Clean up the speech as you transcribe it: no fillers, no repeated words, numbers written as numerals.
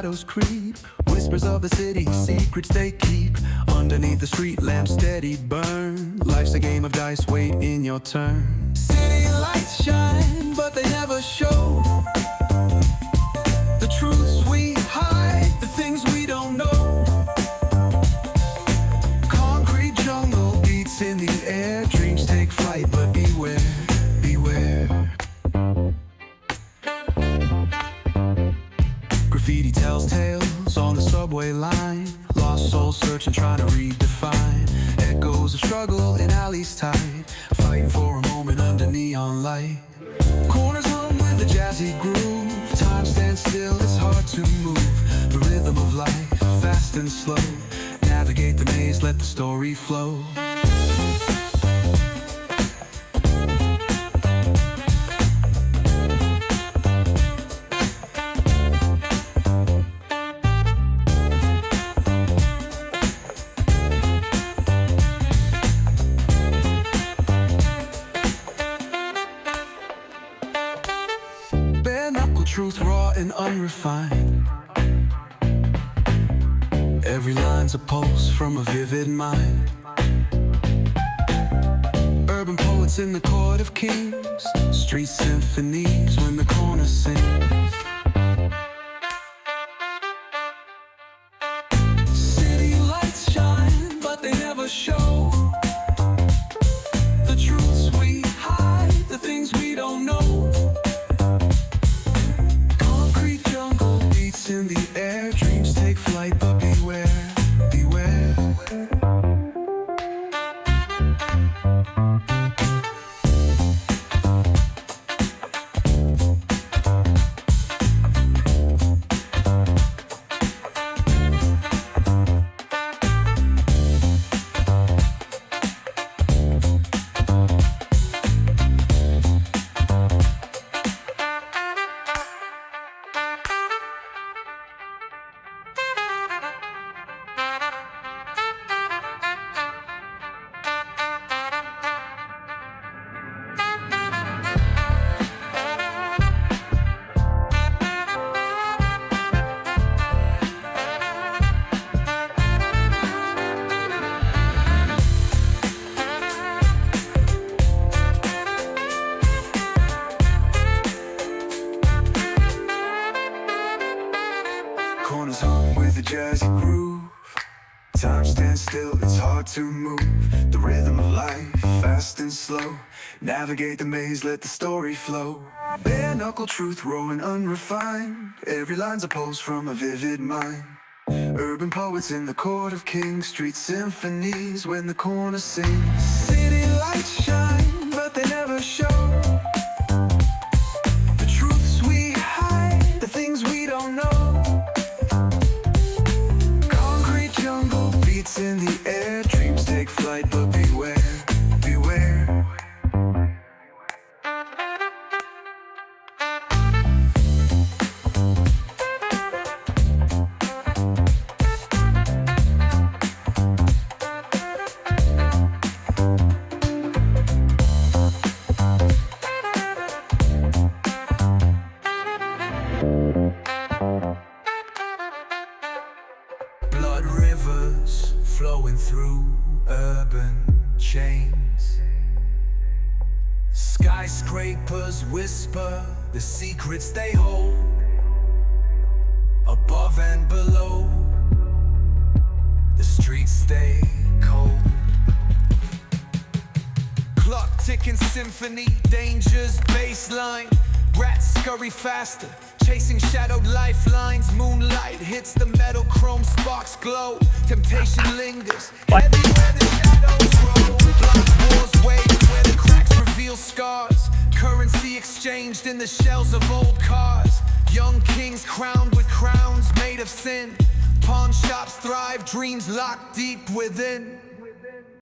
shadows creep. Whispers of the city, secrets they keep. Underneath the street lamp steady burn. Life's a game of dice, wait in your turn. City lights shine, but they never show the truths we hide, the things we don't know. Concrete jungle beats in the air. Dreams take flight, but beware, beware. Graffiti tells tales on the subway line. Lost souls searching, trying to redefine. Echoes of struggle in alleys tight, fighting for a moment under neon light. Corners hum with a jazzy groove. Time stands still, it's hard to move. The rhythm of life, fast and slow. Navigate the maze, let the story flow. Truth raw and unrefined. Every line's a pulse from a vivid mind. Urban poets in the court of kings. Street symphonies when the corner sings. City lights shine, but they never show the truths we hide, the things we don't know. In the air, dreams take flight, but beware, beware. Corners hum with a jazzy groove. Time stands still, it's hard to move. The rhythm of life, fast and slow. Navigate the maze, let the story flow. Bare knuckle truth, raw and unrefined. Every line's a pulse from a vivid mind. Urban poets in the court of kings. Street symphonies when the corner sings. City lights shine, but they never show the truths we hide, the things we don't know. In the air, dreams take flight, but beware, beware. Blood rivers flowing through urban chains. Skyscrapers whisper the secrets they hold. Above and below, the streets stay cold. Clock ticking symphony, danger's baseline. Rats scurry faster, chasing shadowed lifelines. Moonlight hits the metal, chrome sparks glow. Temptation lingers, heavy where the shadows grow. Blood wars wage where the cracks reveal scars. Currency exchanged in the shells of old cars. Young kings crowned with crowns made of sin. Pawn shops thrive, dreams locked deep within.